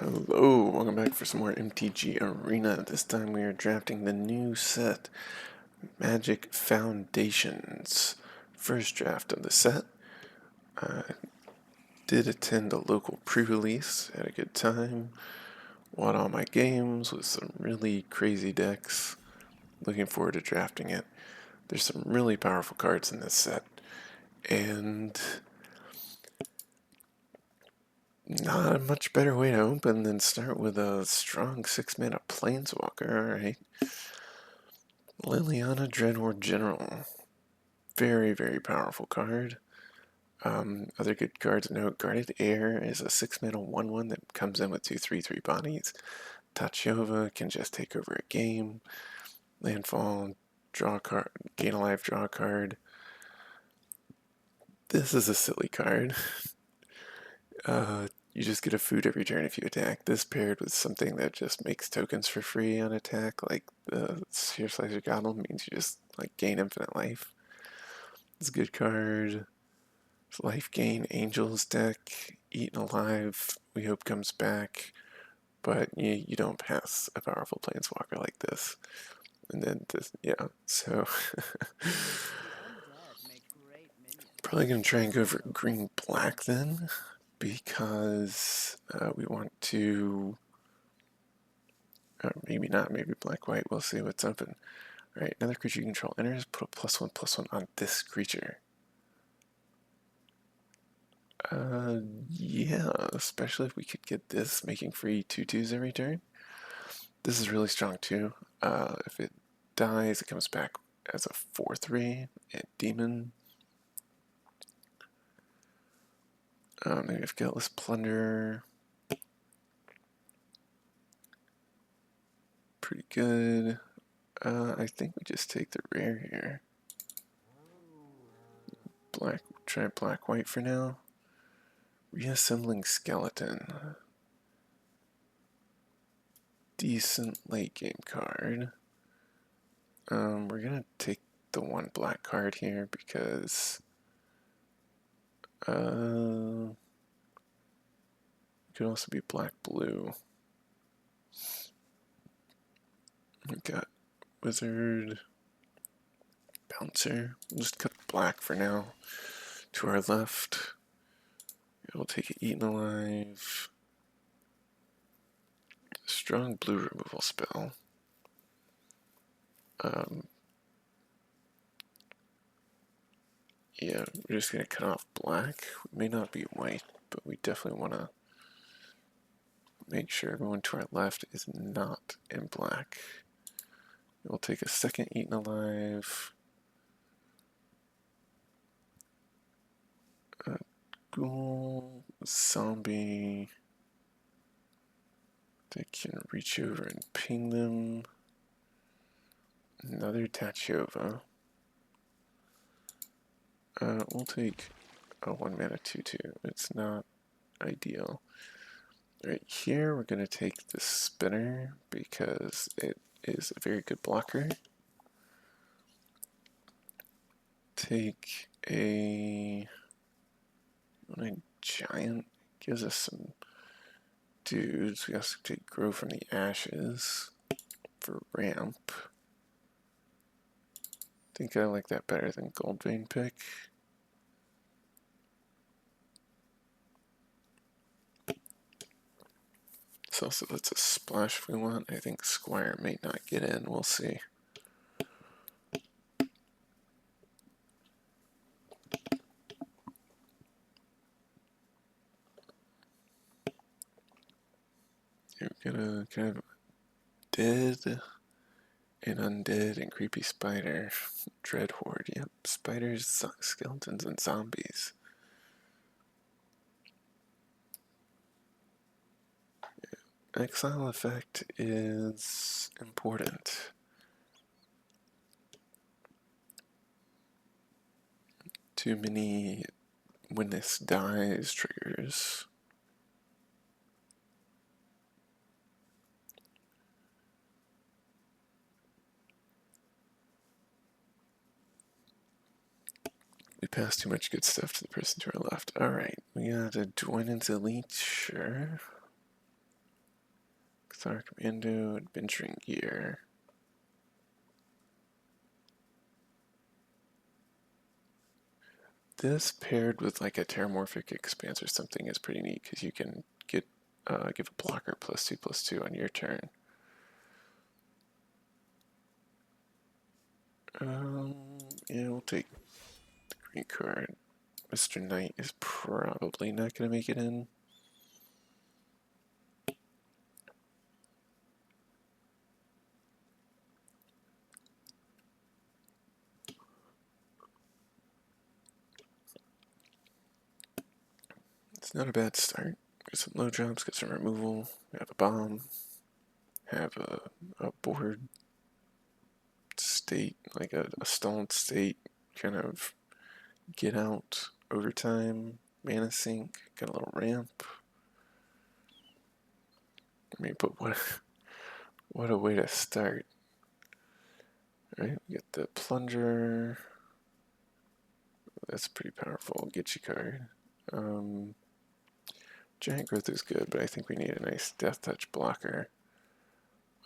Hello, welcome back for some more MTG Arena. This time we are drafting the new set, Magic Foundations. First draft of the set. Did attend a local pre-release, had a good time. Won all my games with some really crazy decks. Looking forward to drafting it. There's some really powerful cards in this set. And not a much better way to open than start with a strong 6-mana Planeswalker, alright. Liliana Dreadhorde General. Very, very powerful card. Other good cards to note, Guarded Air is a 6-mana 1-1 that comes in with 2/3/3 bodies. Tachyova can just take over a game. Landfall, draw a card, gain a life, draw a card. This is a silly card. You just get a food every turn if you attack. This paired with something that just makes tokens for free on attack, like the Sphere Slicer Goblin, means you just like gain infinite life. It's a good card. Life Gain Angels deck, Eaten Alive, we hope comes back, but you don't pass a powerful Planeswalker like this. And then this, yeah, so probably going to try and go for green-black then, because we want to, maybe not, maybe black-white, we'll see what's open. Alright, another creature you control enters, put a +1/+1 on this creature. Yeah, especially if we could get this making free 2/2s every turn. This is really strong too. If it dies, it comes back as a 4/3 and demon. Maybe I've got Guiltless Plunder. Pretty good. I think we just take the rare here. Black, try black-white for now. Reassembling Skeleton. Decent late game card. We're gonna take the one black card here because it could also be black-blue. We've got Wizard, Bouncer. We'll just cut black for now. To our left, we'll take an Eaten Alive. Strong blue removal spell. Yeah, we're just going to cut off black. We may not be white, but we definitely want to make sure everyone to our left is not in black. We'll take a second Eaten Alive. Ghoul, zombie. They can reach over and ping them. Another Tachyova. We'll take a 1-mana 2/2. It's not ideal. Right here, we're going to take the Spinner because it is a very good blocker. Take a giant, gives us some dudes. We also take Grow from the Ashes for ramp. I think I like that better than Gold Vein Pick. This also lets us splash if we want. I think Squire may not get in. We'll see. You're gonna kind of dead and undead and creepy spider. Dreadhorde, yep. Spiders, skeletons, and zombies. Exile effect is important. Too many when this dies triggers. We passed too much good stuff to the person to our left. Alright, we got a Dwynen's Elite, sure. Star Commando, Adventuring Gear. This paired with like a Terramorphic Expanse or something is pretty neat because you can get give a blocker +2/+2 on your turn. Yeah, we'll take the green card. Mr. Knight is probably not going to make it in. It's not a bad start. Get some low drops, get some removal, have a bomb, have a board state, like a stalled state, kind of get out overtime, mana sink, got a little ramp. I mean, but what a way to start. Alright, we get the plunger. That's pretty powerful. Get you card. Giant growth is good, but I think we need a nice death touch blocker.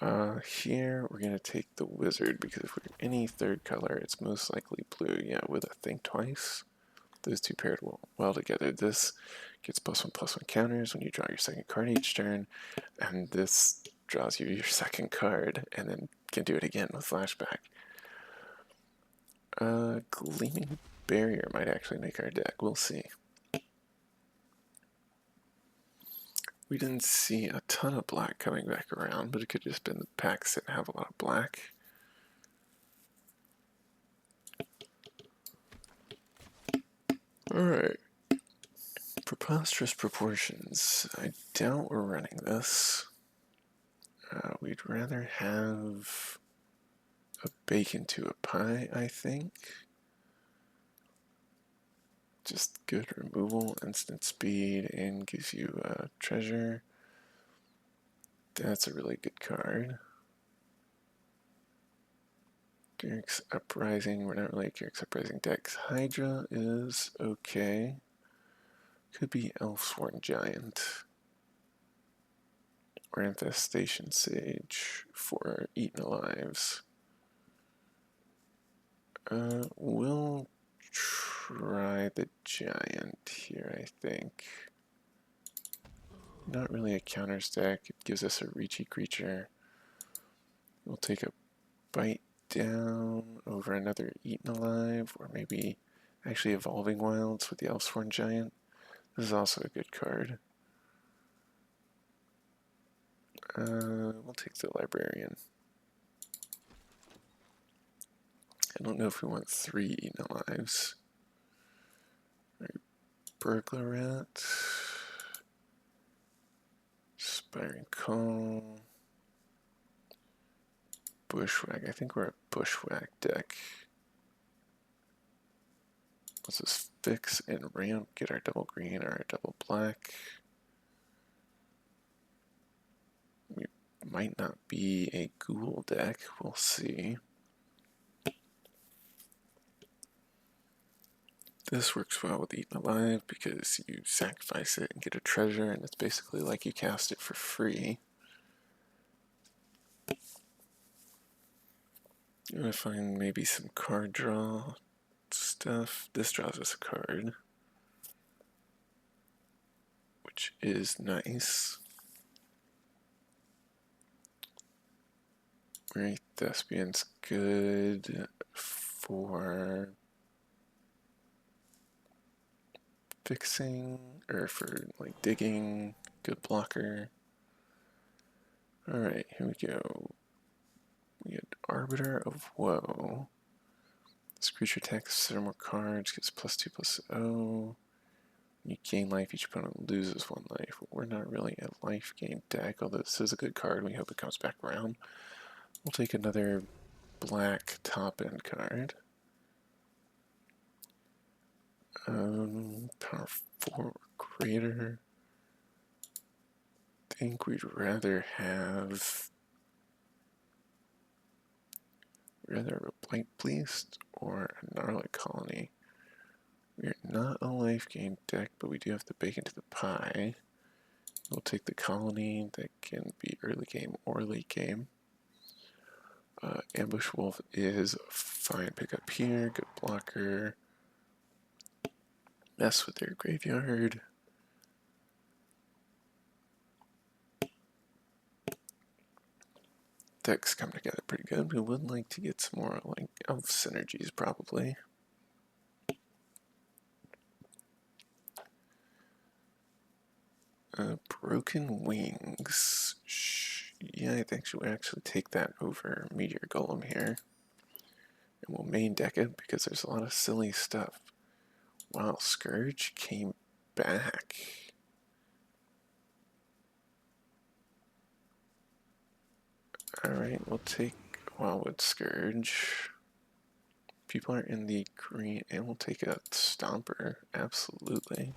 Here we're gonna take the wizard because if we're any third color, it's most likely blue. Yeah, with a think twice. Those two paired well together. This gets +1/+1 counters when you draw your second card each turn, and this draws you your second card, and then can do it again with flashback. Gleaming Barrier might actually make our deck. We'll see. We didn't see a ton of black coming back around, but it could just been the packs that have a lot of black. Alright. Preposterous Proportions. I doubt we're running this. We'd rather have a bacon to a pie, I think. Just good removal, instant speed, and gives you a treasure. That's a really good card. Garrick's Uprising, we're not really a Garrick's Uprising deck. Hydra is okay. Could be Elfsworn Giant. Or Infestation Sage for Eaten Alives. We'll try the Giant here, I think. Not really a counter stack. It gives us a reachy creature. We'll take a bite down over another Eaten Alive, or maybe actually Evolving Wilds with the Elfsworn Giant. This is also a good card. We'll take the Librarian. I don't know if we want 3 Eaten Alives. Right. Burglar Rat. Inspiring Call. Bushwhack. I think we're a Bushwhack deck. Let's just fix and ramp, get our double green or our double black. We might not be a ghoul deck, we'll see. This works well with Eaten Alive because you sacrifice it and get a treasure, and it's basically like you cast it for free. I'm gonna find maybe some card draw stuff. This draws us a card, which is nice. Great Thespian's good for fixing, or for like digging, good blocker. Alright, here we go. We get Arbiter of Woe. This creature attacks several more cards, gets +2/+0. You gain life, each opponent loses 1 life. We're not really a life gain deck, although this is a good card. We hope it comes back around. We'll take another black top end card. Power 4 or greater. I think we'd rather have a Blight Beast or a Gnarly Colony. We're not a life gain deck, but we do have the bacon to the pie. We'll take the colony that can be early game or late game. Ambush Wolf is fine pickup here, good blocker. Mess with their graveyard. Decks come together pretty good. We would like to get some more like elf synergies probably. Broken Wings. Yeah, I think we actually take that over Meteor Golem here. And we'll main deck it because there's a lot of silly stuff. Wow, Scourge came back. Alright, we'll take Wildwood Scourge. People are in the green, and we'll take a Stomper, absolutely.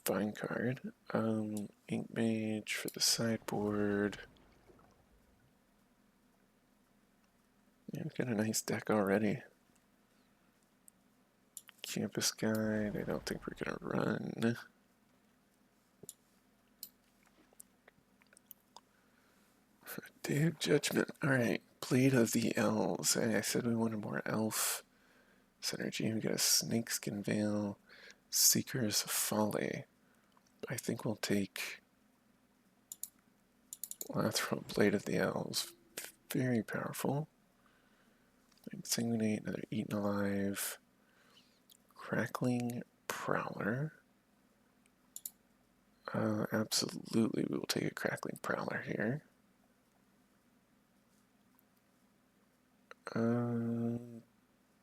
Fine card. Ink Mage for the sideboard. Yeah, we've got a nice deck already. Campus Guide, I don't think we're gonna run. Day of Judgment. Alright, Blade of the Elves. I said we wanted more elf synergy. We got a Snakeskin Veil, Seeker's Folly. I think we'll take Lathrop Blade of the Elves. Very powerful. Sanguinate, another Eaten Alive. Crackling Prowler. Absolutely, we will take a Crackling Prowler here.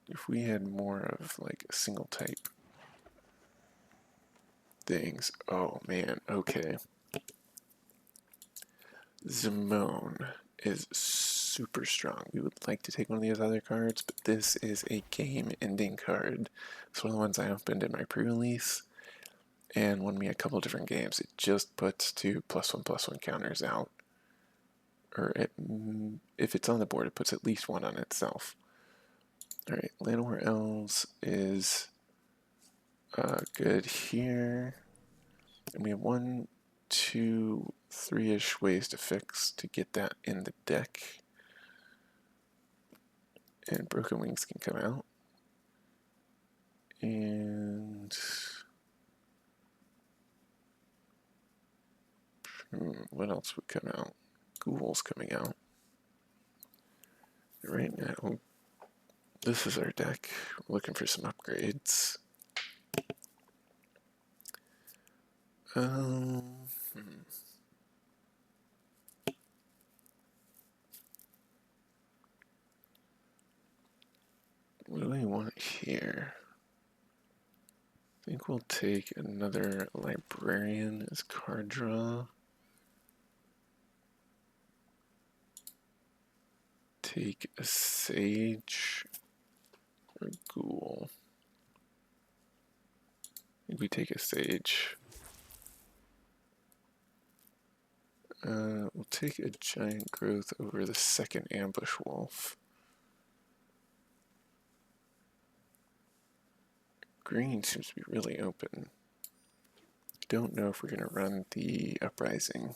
If we had more of like a single type things. Oh man, okay. Zimone is super strong. We would like to take one of these other cards, but this is a game-ending card. It's one of the ones I opened in my pre-release and won me a couple different games. It just puts 2 +1/+1 counters out. Or if it's on the board, it puts at least 1 on itself. Alright, Llanowar Elves is good here. And we have 1, 2, 3-ish ways to get that in the deck. And Broken Wings can come out. And what else would come out? Ghoul's coming out. Right now, this is our deck. We're looking for some upgrades. What do we want here? I think we'll take another Librarian as card draw. Take a Sage or Ghoul. I think we take a Sage. We'll take a Giant Growth over the second Ambush Wolf. Green seems to be really open. Don't know if we're going to run the Uprising.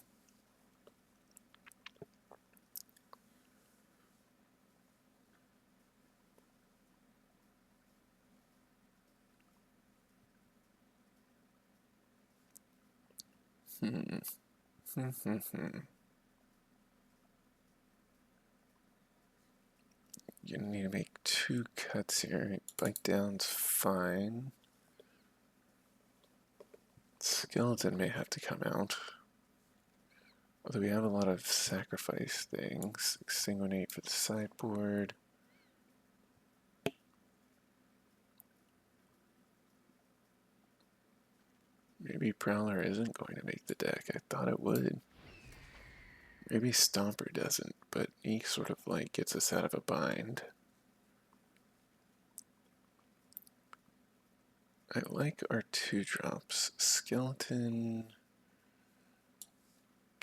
You need to make 2 cuts here. Bite down's fine. Skeleton may have to come out. Although we have a lot of sacrifice things. Exsanguinate for the sideboard. Maybe Prowler isn't going to make the deck. I thought it would. Maybe Stomper doesn't, but he sort of like gets us out of a bind. I like our 2-drops. Skeleton,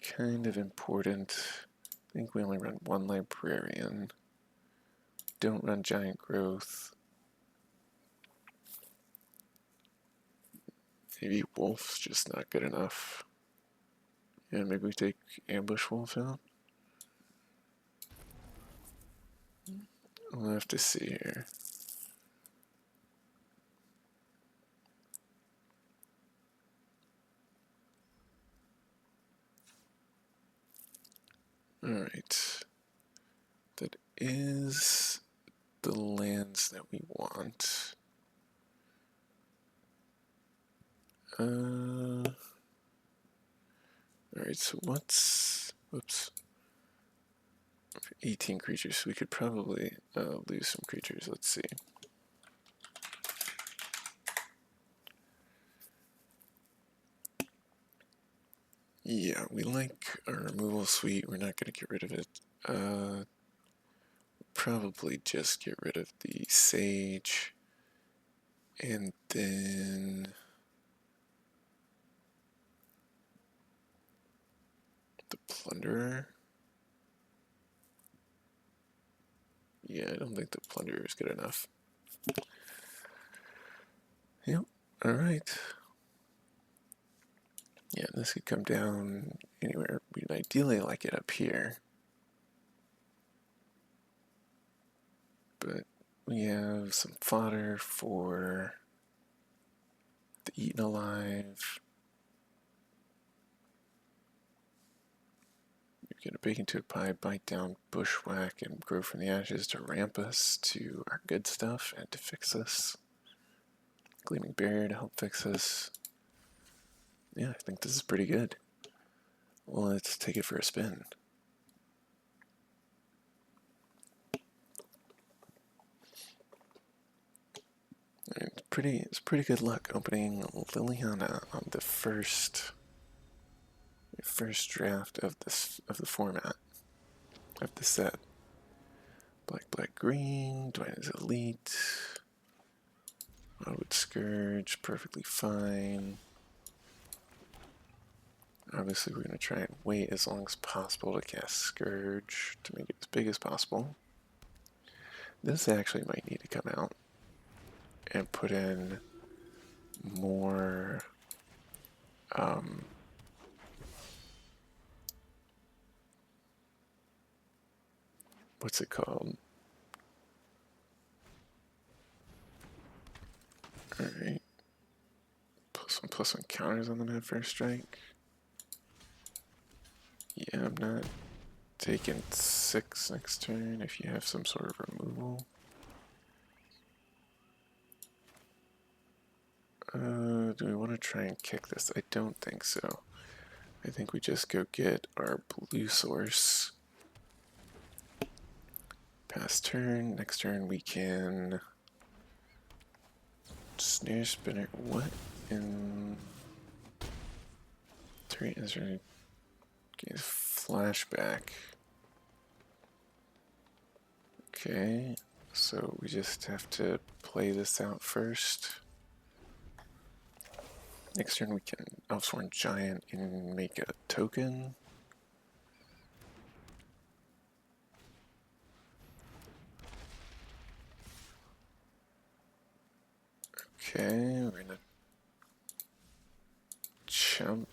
kind of important. I think we only run 1 Librarian. Don't run Giant Growth. Maybe Wolf's just not good enough. Yeah, maybe we take Ambush Wolf out. We'll have to see here. Alright. That is the lands that we want. Alright, so what's... Whoops. 18 creatures, so we could probably lose some creatures. Let's see. Yeah, we like our removal suite. We're not going to get rid of it. Probably just get rid of the Sage. And then... the Plunderer. Yeah, I don't think the Plunderer is good enough. Yep, alright. Yeah, this could come down anywhere. We'd ideally like it up here. But we have some fodder for the Eaten Alive. Get a bake into a pie, bite down, bushwhack, and grow from the ashes to ramp us to our good stuff and to fix us. Gleaming Barrier to help fix us. Yeah, I think this is pretty good. Let's take it for a spin. It's pretty good luck opening Liliana on the first draft of the format of the set. Black, green, Dwayne's Elite, Wildwood Scourge, perfectly fine. Obviously, we're going to try and wait as long as possible to cast Scourge to make it as big as possible. This actually might need to come out and put in more what's it called? Alright. Plus one counters on them at first strike. Yeah, I'm not taking 6 next turn if you have some sort of removal. Do we want to try and kick this? I don't think so. I think we just go get our blue source. Pass turn. Next turn we can snare spinner. What in 3 is there? Okay, flashback. Okay, so we just have to play this out first. Next turn we can Elfsworn Giant and make a token. Okay, we're gonna chump.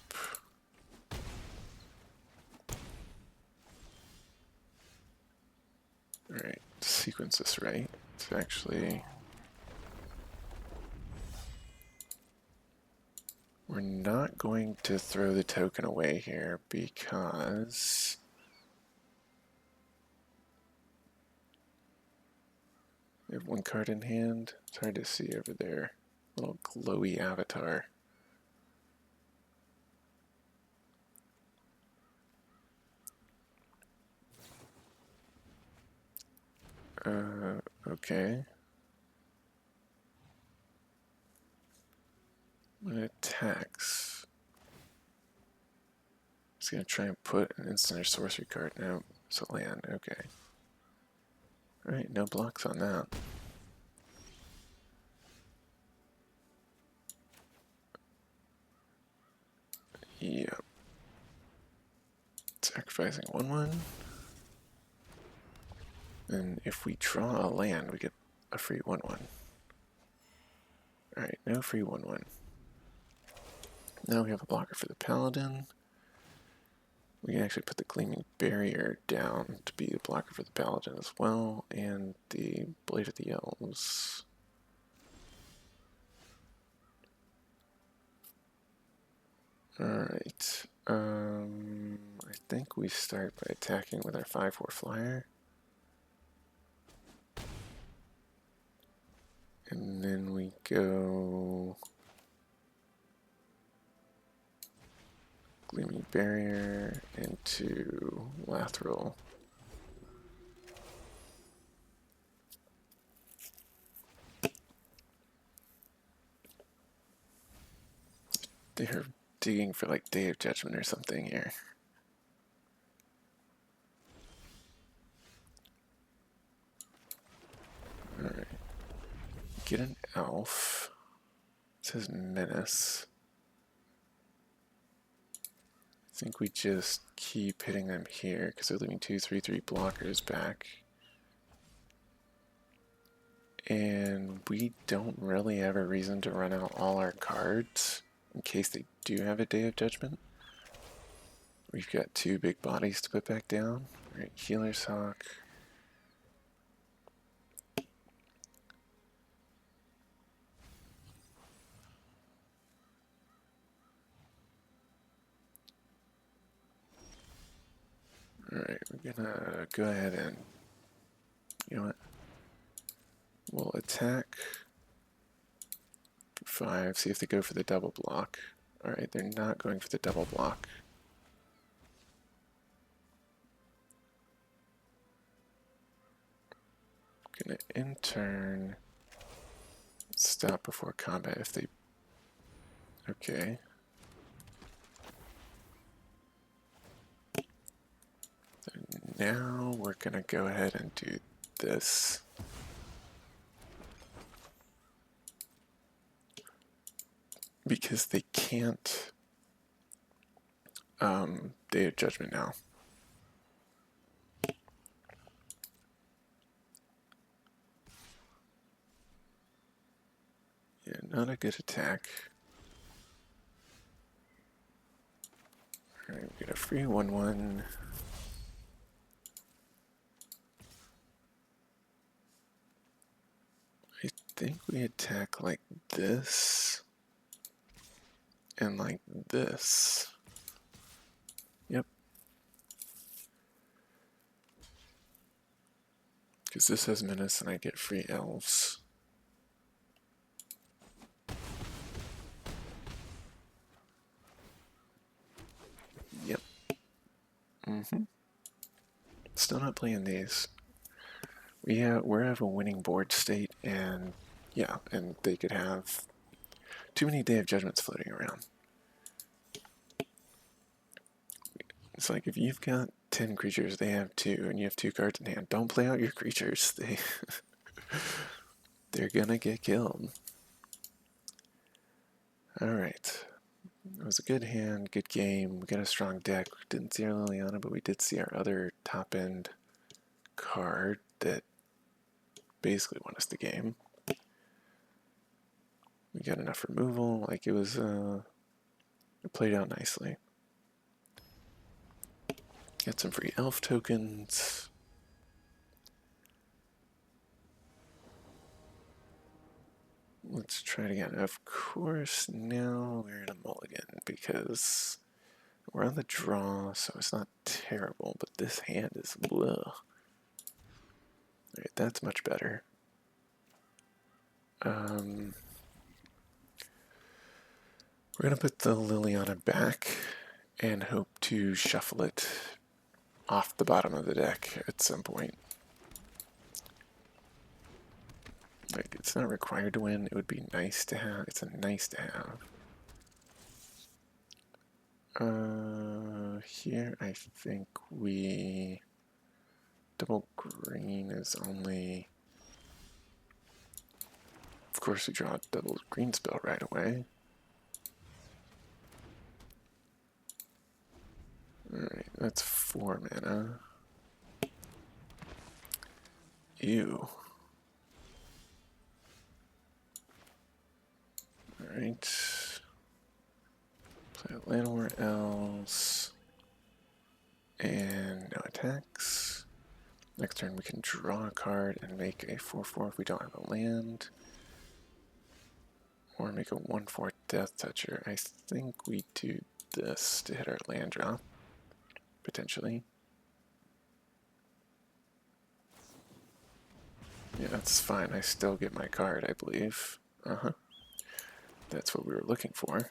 Alright, sequence this right. It's actually... We're not going to throw the token away here because we have 1 card in hand. It's hard to see over there. Little glowy avatar. Okay. When it attacks, it's going to try and put an instant or sorcery card. No, it's a land. Okay. Alright, no blocks on that. Yep. Sacrificing 1/1. And if we draw a land, we get a free 1/1. Alright, no free 1/1. Now we have a blocker for the Paladin. We can actually put the Gleaming Barrier down to be a blocker for the Paladin as well, and the Blade of the Elves. Alright, I think we start by attacking with our 5/4 flyer. And then we go Gleaming Barrier into Lathril. They're digging for like Day of Judgment or something here. Alright. Get an elf. It says Menace. I think we just keep hitting them here because they're leaving 2/3/3 blockers back. And we don't really have a reason to run out all our cards in case they do have a Day of Judgment. We've got 2 big bodies to put back down. Alright, Healer's Hawk. Alright, we're gonna go ahead and, you know what, we'll attack 5, see if they go for the double block. Alright, they're not going for the double block. Gonna in turn stop before combat if they. Okay. So now we're gonna go ahead and do this. Because they can't Day of Judgment now. Yeah, not a good attack. Alright, we get a free 1/1. I think we attack like this. And like this. Yep. Because this has Menace and I get free elves. Yep. Still not playing these. We're at a winning board state, and yeah, and they could have too many Day of Judgments floating around. It's like if you've got 10 creatures, they have 2, and you have 2 cards in hand, don't play out your creatures. They're gonna get killed. Alright. It was a good hand, good game. We got a strong deck. We didn't see our Liliana, but we did see our other top end card that basically won us the game. We got enough removal. Like it was, it played out nicely. Got some free elf tokens. Let's try it again. Of course, now we're in a mulligan because we're on the draw, so it's not terrible, but this hand is blah. Alright, that's much better. We're going to put the Liliana back and hope to shuffle it off the bottom of the deck at some point. Like, it's not required to win. It would be nice to have. It's a nice to have. Here I think we... Double green is only... Of course we draw a double green spell right away. Alright, that's 4 mana. Ew. Alright. Play Llanowar Elves. And no attacks. Next turn we can draw a card and make a 4/4 if we don't have a land. Or make a 1/4 Death Toucher. I think we do this to hit our land drop, potentially. Yeah, that's fine. I still get my card, I believe. That's what we were looking for.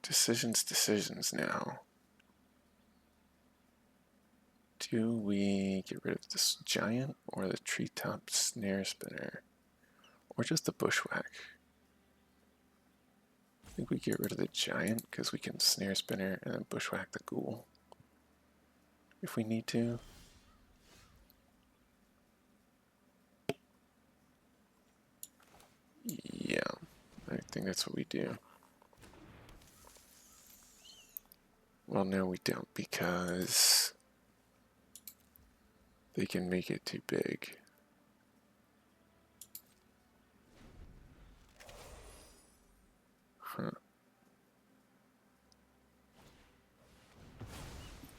Decisions now. Do we get rid of this giant or the treetop snare spinner? Or just the bushwhack? I think we get rid of the giant because we can snare spinner and then bushwhack the ghoul if we need to. Yeah, I think that's what we do. Well, no, we don't because they can make it too big. Huh.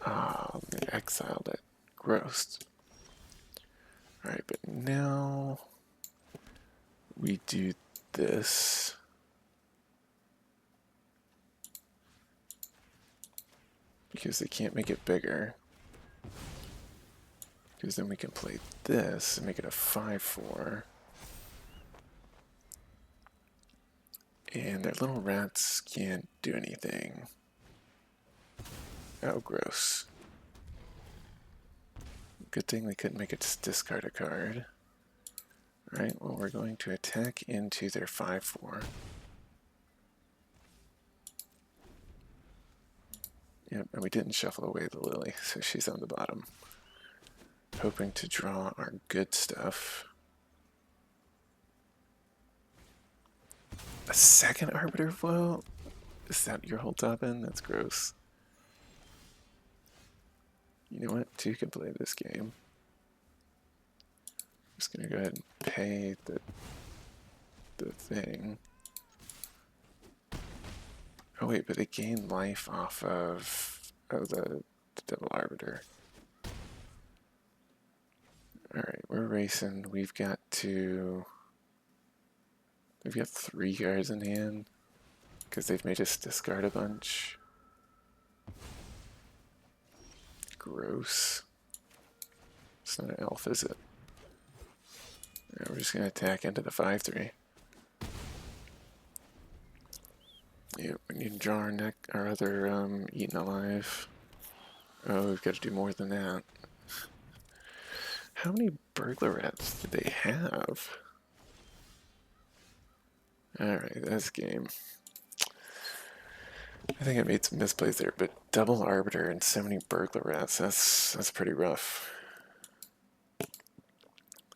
Ah, they exiled it. Gross. Alright, but now we do this. Because they can't make it bigger. Because then we can play this and make it a 5/4. And their little rats can't do anything. Oh, gross. Good thing they couldn't make it discard a card. Alright, well, we're going to attack into their 5/4. Yep, and we didn't shuffle away the Lily, so she's on the bottom. Hoping to draw our good stuff. A second Arbiter Flow? Is that your whole top end? That's gross. You know what? Two can play this game. I'm just gonna go ahead and pay the thing. Oh wait, but they gain life off of the Devil Arbiter. Alright, we're racing. We've got 3 cards in hand because they've made us discard a bunch. Gross. It's not an elf, is it? Yeah, we're just gonna attack into the 5/3. Yeah, we need to draw our other Eaten Alive. Oh, we've got to do more than that. How many burglar rats do they have? Alright, that's game. I think I made some misplays there, but double Arbiter and so many burglar rats, that's pretty rough.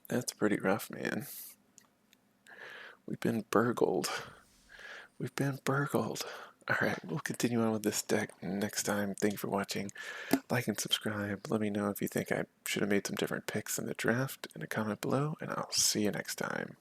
That's pretty rough, man. We've been burgled. We've been burgled. Alright, we'll continue on with this deck next time. Thank you for watching. Like and subscribe. Let me know if you think I should have made some different picks in the draft in a comment below, and I'll see you next time.